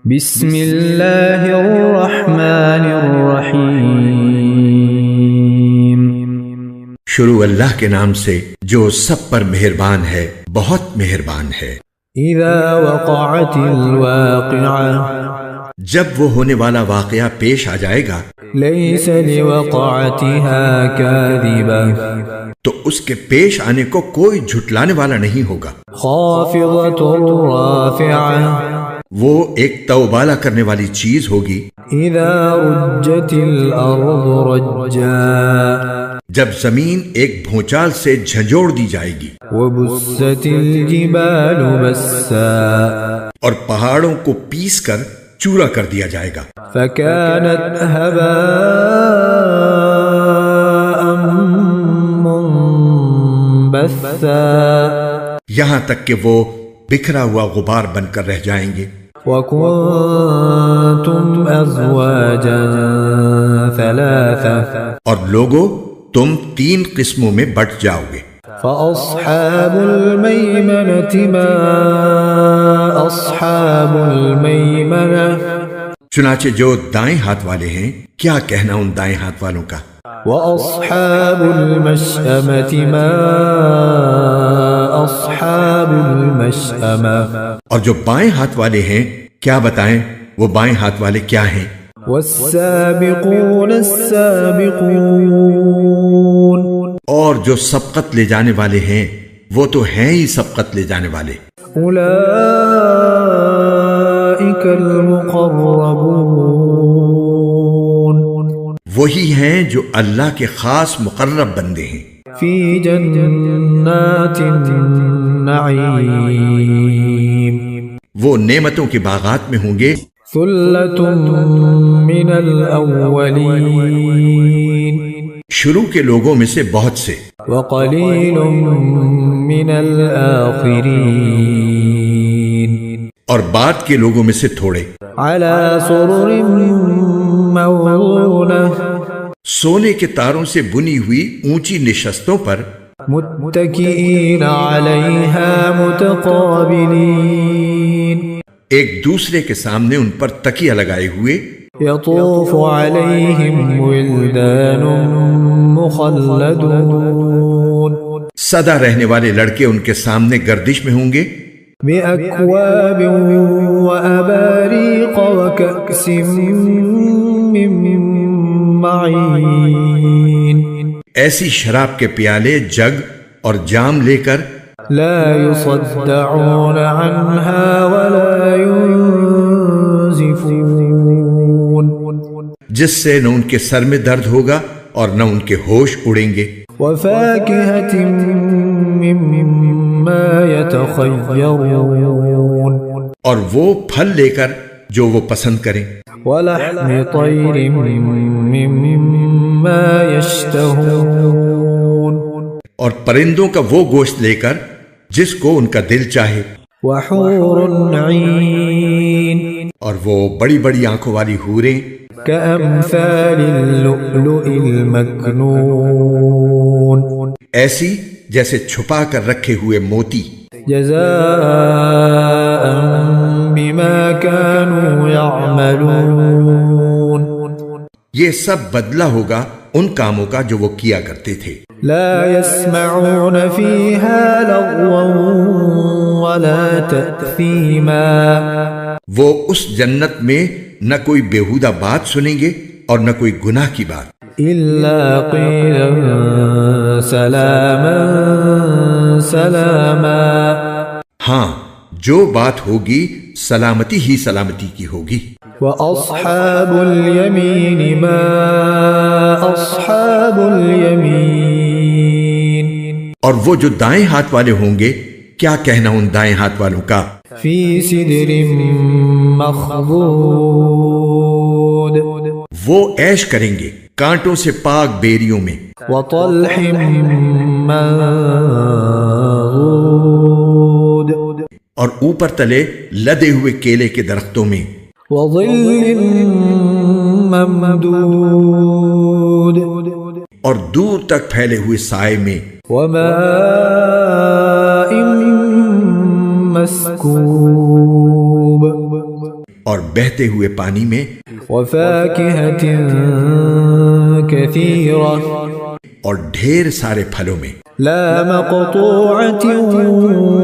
بسم اللہ الرحمن الرحیم۔ شروع اللہ کے نام سے جو سب پر مہربان ہے، بہت مہربان ہے۔ اذا وقعت الواقعہ، جب وہ ہونے والا واقعہ پیش آ جائے گا، لیس لوقعتها کاذبہ، تو اس کے پیش آنے کو کوئی جھٹلانے والا نہیں ہوگا۔ خافضۃ رافعہ، وہ ایک توبالہ کرنے والی چیز ہوگی۔ اذا رجت الارض رجا، جب زمین ایک بھونچال سے جھنجھوڑ دی جائے گی، وبست الجبال بسا، اور پہاڑوں کو پیس کر چورا کر دیا جائے گا، فكانت هباء منبثا، یہاں تک کہ وہ بکھرا ہوا غبار بن کر رہ جائیں گے۔ وكنتم ازواجا ثلاثا، اور لوگوں، تم 3 قسموں میں بٹ جاؤ گے۔ فاصحاب المیمنة ما اصحاب المیمنة، چنانچہ جو دائیں ہاتھ والے ہیں، کیا کہنا ان دائیں ہاتھ والوں کا۔ واصحاب المشأمة ما اصحاب المشأمة، اور جو بائیں ہاتھ والے ہیں، کیا بتائیں وہ بائیں ہاتھ والے کیا ہیں۔ والسابقون السابقون، اور جو سبقت لے جانے والے ہیں، وہ تو ہیں ہی سبقت لے جانے والے۔ اولئک المقربون، وہی ہیں جو اللہ کے خاص مقرب بندے ہیں۔ فی جنات النعیم، وہ نعمتوں کے باغات میں ہوں گے۔ ثلۃ من الاولین، شروع کے لوگوں میں سے بہت سے، وقلیل من الآخرین، اور بعد کے لوگوں میں سے تھوڑے۔ علی سرر موضونہ، سونے کے تاروں سے بنی ہوئی اونچی نشستوں پر، متکئین علیہا متقابلین، ایک دوسرے کے سامنے ان پر تکیہ لگائے ہوئے۔ یطوف علیہم ولدان مخلدون، سدا رہنے والے لڑکے ان کے سامنے گردش میں ہوں گے۔ بأکواب وأباریق وکأس من معین، ایسی شراب کے پیالے، جگ اور جام لے کر، لا يصدعون عنها ولا ينزفون، جس سے نہ ان کے سر میں درد ہوگا اور نہ ان کے ہوش اڑیں گے۔ وفاكهة مما يتخيرون، اور وہ پھل لے کر جو وہ پسند کریں۔ ولحم طير مما يشتهون، اور پرندوں کا وہ گوشت لے کر جس کو ان کا دل چاہے۔ وحور عين، اور وہ بڑی بڑی آنکھوں والی حوریں، كأمثال اللؤلؤ المكنون، ایسی جیسے چھپا کر رکھے ہوئے موتی۔ جزاء بما كانوا يعملون، یہ سب بدلہ ہوگا ان کاموں کا جو وہ کیا کرتے تھے۔ لا يسمعون فيها لغوا ولا تأثيما، وہ اس جنت میں نہ کوئی بیہودہ بات سنیں گے اور نہ کوئی گناہ کی بات، إلا قيلا سلاما سلاما، ہاں جو بات ہوگی سلامتی ہی سلامتی کی ہوگی۔ وأصحاب اليمين ما أصحاب اليمين، اور وہ جو دائیں ہاتھ والے ہوں گے، کیا کہنا ان دائیں ہاتھ والوں کا۔ في سدر مخضود، وہ عیش کریں گے کانٹوں سے پاک بیریوں میں، وطلح منضود، اور اوپر تلے لدے ہوئے کیلے کے درختوں میں، وظل ممدود، اور دور تک پھیلے ہوئے سائے میں، وماء مسکوب، اور بہتے ہوئے پانی میں وفاكهة كثيرة اور ڈھیر سارے پھلوں میں لا مقطوعة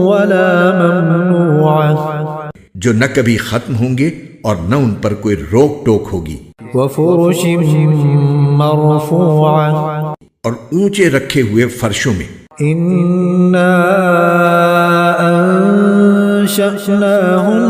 ولا ممنوعة جو نہ کبھی ختم ہوں گے اور نہ ان پر کوئی روک ٹوک ہوگی وفرش مرفوعة اور اونچے رکھے ہوئے فرشوں میں إنا أنشأناهن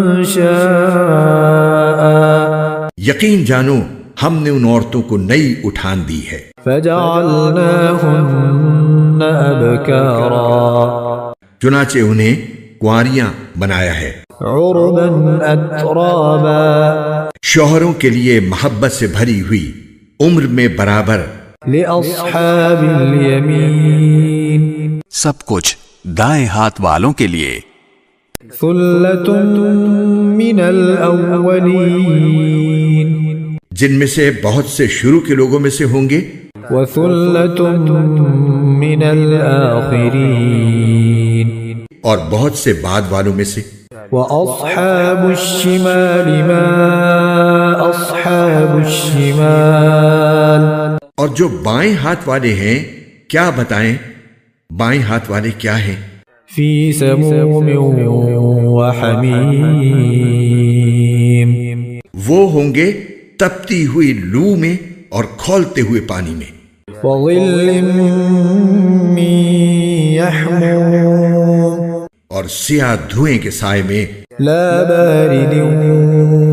إنشاء یقین جانو ہم نے ان عورتوں کو نئی اٹھان دی ہے فجعلناهن أبكارا چنانچہ انہیں کنواریاں بنایا ہے عربا أترابا شوہروں کے لیے محبت سے بھری ہوئی عمر میں برابر لأصحاب اليمين سب کچھ دائیں ہاتھ والوں کے لیے ثلة من الأولين جن میں سے بہت سے شروع کے لوگوں میں سے ہوں گے وثلة من الآخرين اور بہت سے بعد والوں میں سے وأصحاب الشمال ما أصحاب الشمال اور جو بائیں ہاتھ والے ہیں کیا بتائیں بائیں ہاتھ والے کیا ہیں في سموم وحميم وہ ہوں گے تپتی ہوئی لو میں اور کھولتے ہوئے پانی میں وظل من يحموم اور سیاہ دھوئیں کے سائے میں لا بارد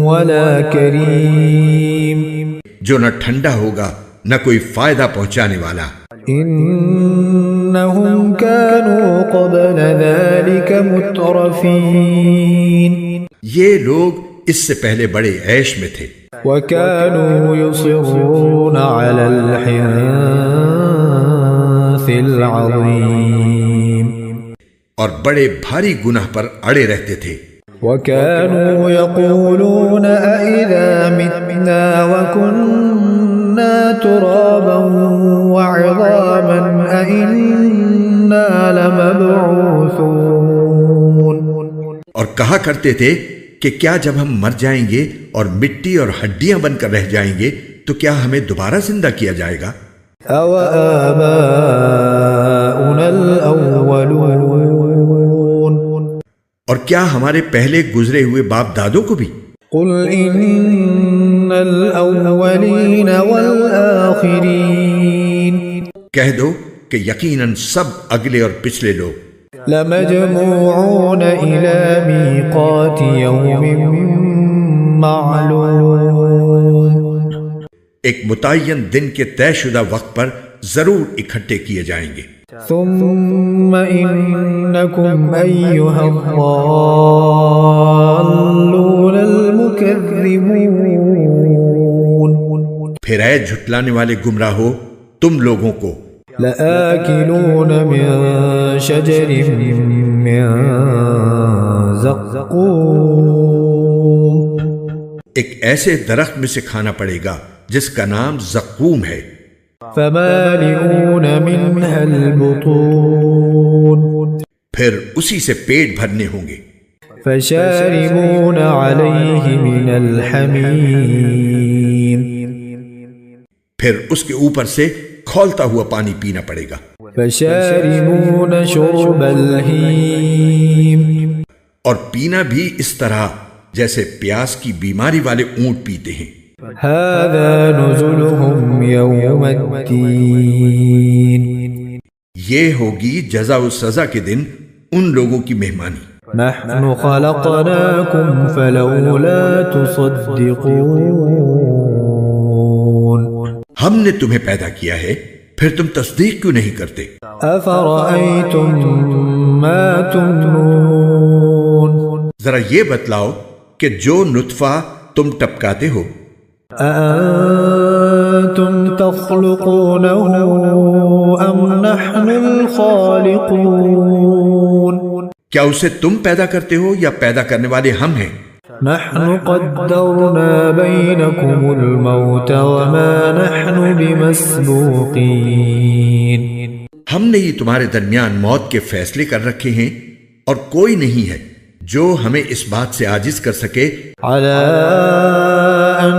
ولا كريم جو نہ ٹھنڈا ہوگا نہ کوئی فائدہ پہنچانے والا إنهم كانوا قبل ذلك مترفين یہ لوگ اس سے پہلے بڑے عیش میں تھے وكانوا يصرون على الحنث العظيم اور بڑے بھاری گناہ پر اڑے رہتے تھے وكانوا يقولون أئذا متنا وكنا ترابا وعظاما أئنا لمبعوثون اور کہا کرتے تھے کہ کیا جب ہم مر جائیں گے اور مٹی اور ہڈیاں بن کر رہ جائیں گے تو کیا ہمیں دوبارہ زندہ کیا جائے گا أو آباؤنا الأولون اور کیا ہمارے پہلے گزرے ہوئے باپ دادوں کو بھی قل إن الأولين والآخرين کہہ دو کہ یقیناً سب اگلے اور پچھلے لوگ لمجموعون إلى ميقات يوم معلوم ایک متعین دن کے طے شدہ وقت پر ضرور اکٹھے کیے جائیں گے ثم إنكم أيها الضالون المكذبون پھر اے جھٹلانے والے گمراہ ہو تم لوگوں کو لآكلون من شجر من زقوم ایک ایسے درخت میں سے کھانا پڑے گا جس کا نام زقوم ہے فمالئون منها البطون پھر اسی سے پیٹ بھرنے ہوں گے فشاربون عليه من الحميم پھر اس کے اوپر سے کھولتا ہوا پانی پینا پڑے گا فشاربون شرب الهيم اور پینا بھی اس طرح جیسے پیاس کی بیماری والے اونٹ پیتے ہیں هذا نزلهم يوم الدين یہ ہوگی جزا و سزا کے دن ان لوگوں کی مہمانی نحن خلقناكم فلولا تصدقون ہم نے تمہیں پیدا کیا ہے پھر تم تصدیق کیوں نہیں کرتے أفرأيتم ما تمنون ذرا یہ بتلاؤ کہ جو نطفہ تم ٹپکاتے ہو أأنتم تخلقونه أم نحن الخالقون کیا اسے تم پیدا کرتے ہو یا پیدا کرنے والے ہم ہیں نحن قدرنا بينكم الموت وما نحن بمسبوقين ہم نے یہ تمہارے درمیان موت کے فیصلے کر رکھے ہیں اور کوئی نہیں ہے جو ہمیں اس بات سے عاجز کر سکے على أن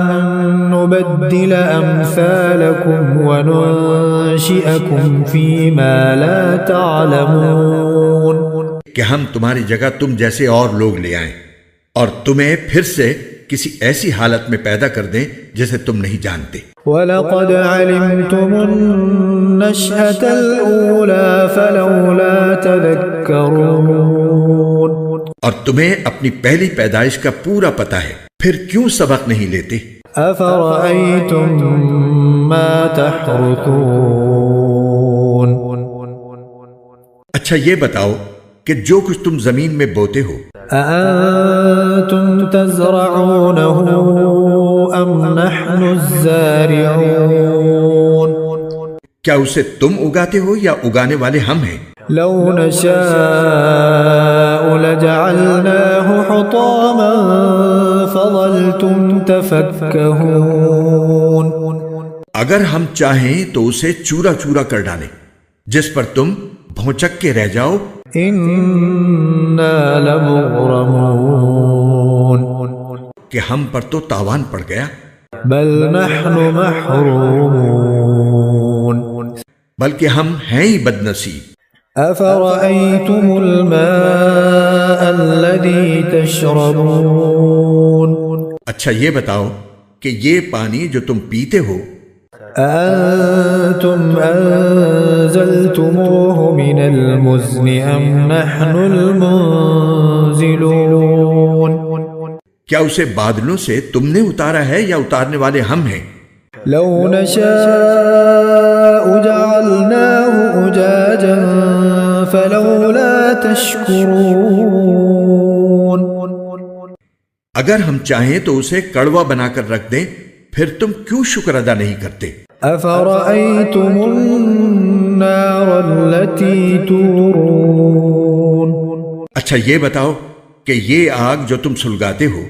نبدل أمثالكم وننشئكم فيما لا تعلمون کہ ہم تمہاری جگہ تم جیسے اور لوگ لے آئیں اور تمہیں پھر سے کسی ایسی حالت میں پیدا کر دیں جسے تم نہیں جانتے. وَلَقَدْ عَلِمْتُمُ النَّشْأَةَ الْأُولَى فَلَوْلَا تَذَكَّرُونَ اور تمہیں اپنی پہلی پیدائش کا پورا پتہ ہے، پھر کیوں سبق نہیں لیتے؟ أَفَرَأَيْتُم مَّا تَحْرُثُونَ اچھا یہ بتاؤ کہ جو کچھ تم زمین میں بوتے ہو، أَأَنتُمْ تَزْرَعُونَهُ أَمْ نَحْنُ الزَّارِعُونَ کیا اسے تم اگاتے ہو یا اگانے والے ہم ہیں؟ لو نشاء لجعلناه حطاما فظلتم تفكهون اگر ہم چاہیں تو اسے چورا چورا کر ڈالیں جس پر تم بھونچک کے رہ جاؤ. إنا لمغرمون کہ ہم پر تو تاوان پڑ گیا. بل نحن محرومون بلکہ ہم ہیں ہی بد نصیب. أفرأيتم الماء الذي تشربون اچھا یہ بتاؤ کہ یہ پانی جو تم پیتے ہو، أأنتم أنزلتموه من المزن أم نحن المنزلون کیا اسے بادلوں سے تم نے اتارا ہے یا اتارنے والے ہم ہیں؟ لو نشاء جعلناه أجاجا فلولا تشكرون اگر ہم چاہیں تو اسے کڑوا بنا کر رکھ دیں، پھر تم کیوں شکر ادا نہیں کرتے؟ أفرأيتم النار التي تورون اچھا یہ بتاؤ کہ یہ آگ جو تم سلگاتے ہو،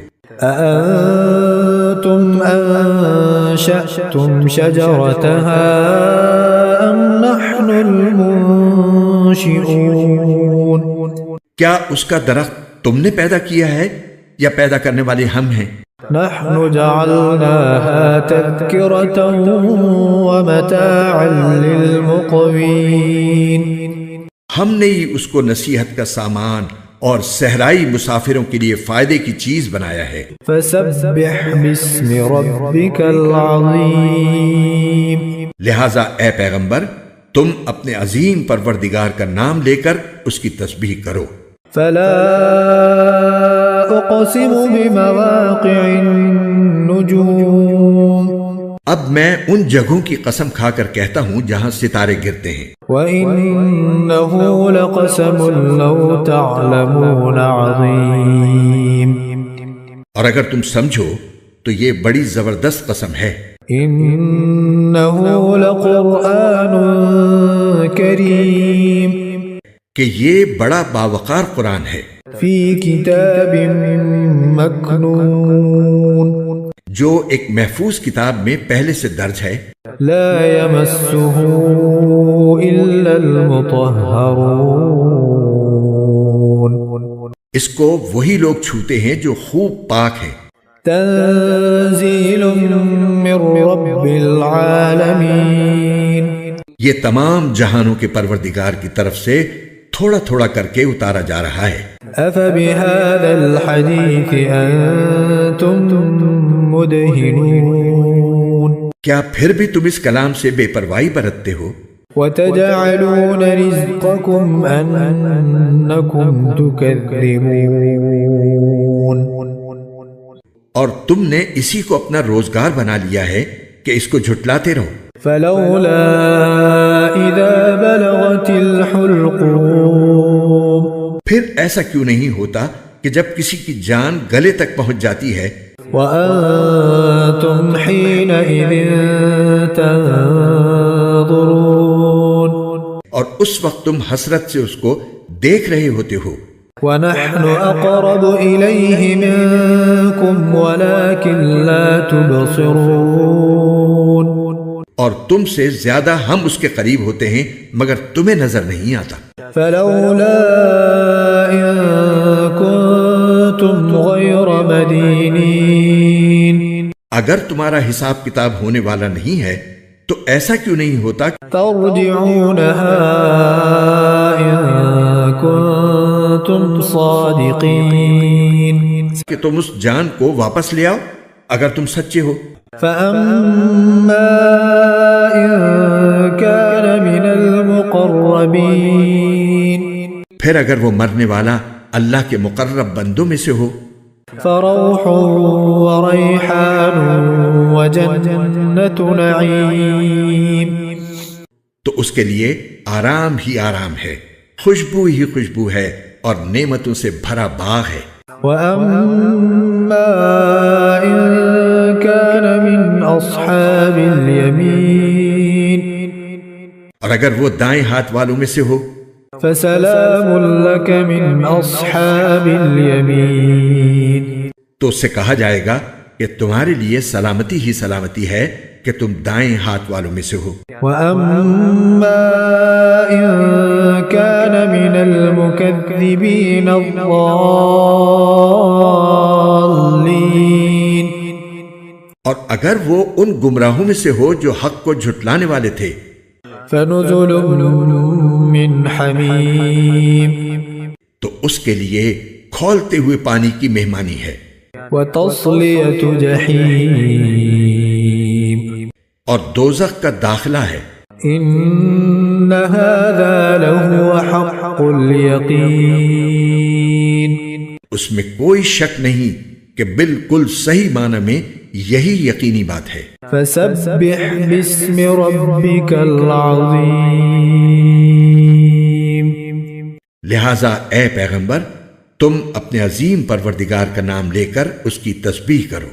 أأنتم أنشأتم شجرتها أم نحن المنشئون کیا اس کا درخت تم نے پیدا کیا ہے یا پیدا کرنے والے ہم ہیں؟ نحن جعلناها تذكرة ومتاعا للمقوين ہم نے ہی اس کو نصیحت کا سامان اور صحرائی مسافروں کے لیے فائدے کی چیز بنایا ہے. فسبح باسم ربك العظيم لہذا اے پیغمبر تم اپنے عظیم پروردگار کا نام لے کر اس کی تسبیح کرو. فلا أقسم بمواقع النجوم اب میں ان جگہوں کی قسم کھا کر کہتا ہوں جہاں ستارے گرتے ہیں. وَإِنَّهُ لَقَسَمٌ لَوْ تَعْلَمُونَ عَظِيمٌ اور اگر تم سمجھو تو یہ بڑی زبردست قسم ہے. إِنَّهُ لَقُرْآنٌ كَرِيمٌ کہ یہ بڑا باوقار قرآن ہے، فِي كِتَابٍ مَكْنُونٍ جو ایک محفوظ کتاب میں پہلے سے درج ہے. لا يمسه إلا المطهرون اس کو وہی لوگ چھوتے ہیں جو خوب پاک ہیں. تنزيل من رب العالمين یہ تمام جہانوں کے پروردگار کی طرف سے تھوڑا تھوڑا کر کے اتارا جا رہا ہے. أفبهذا الحديث أنتم مدهنون کیا پھر بھی تم اس کلام سے بے پرواہی برتتے ہو؟ وتجعلون رزقكم أنكم تكذبون اور تم نے اسی کو اپنا روزگار بنا لیا ہے کہ اس کو جھٹلاتے رہو. فلولا إذا بلغت الحلقوم پھر ایسا کیوں نہیں ہوتا کہ جب کسی کی جان گلے تک پہنچ جاتی ہے، وأنتم حينئذ تنظرون اور اس وقت تم حسرت سے اس کو دیکھ رہے ہوتے ہو. ونحن أقرب إليه منكم ولكن لا تبصرون اور تم سے زیادہ ہم اس کے قریب ہوتے ہیں مگر تمہیں نظر نہیں آتا. فلولا إن كنتم غير مدينين اگر تمہارا حساب کتاب ہونے والا نہیں ہے تو ایسا کیوں نہیں ہوتا ترجعونها إن كنتم صادقين کہ تم اس جان کو واپس لے آؤ اگر تم سچے ہو. فأما إن كان من المقربين پھر اگر وہ مرنے والا اللہ کے مقرب بندوں میں سے ہو فروح وريحان وجنة نعيم تو اس کے لیے آرام ہی آرام ہے، خوشبو ہی خوشبو ہے اور نعمتوں سے بھرا باغ ہے. وأما إن كان من أصحاب اليمين اور اگر وہ دائیں ہاتھ والوں میں سے ہو فسلام لك من أصحاب اليمين تو اس سے کہا جائے گا کہ تمہارے لیے سلامتی ہی سلامتی ہے کہ تم دائیں ہاتھ والوں میں سے ہو. وأما إن كان من المكذبين الضالين اور اگر وہ ان گمراہوں میں سے ہو جو حق کو جھٹلانے والے تھے فنزل من حمیم تو اس کے لیے کھولتے ہوئے پانی کی مہمانی ہے وتصلیۃ جحیم اور دوزخ کا داخلہ ہے. ان هذا لهو حق الیقین اس میں کوئی شک نہیں کہ بالکل صحیح معنی میں یہی یقینی بات ہے. فسبح باسم ربک العظیم لہذا اے پیغمبر تم اپنے عظیم پروردگار کا نام لے کر اس کی تسبیح کرو.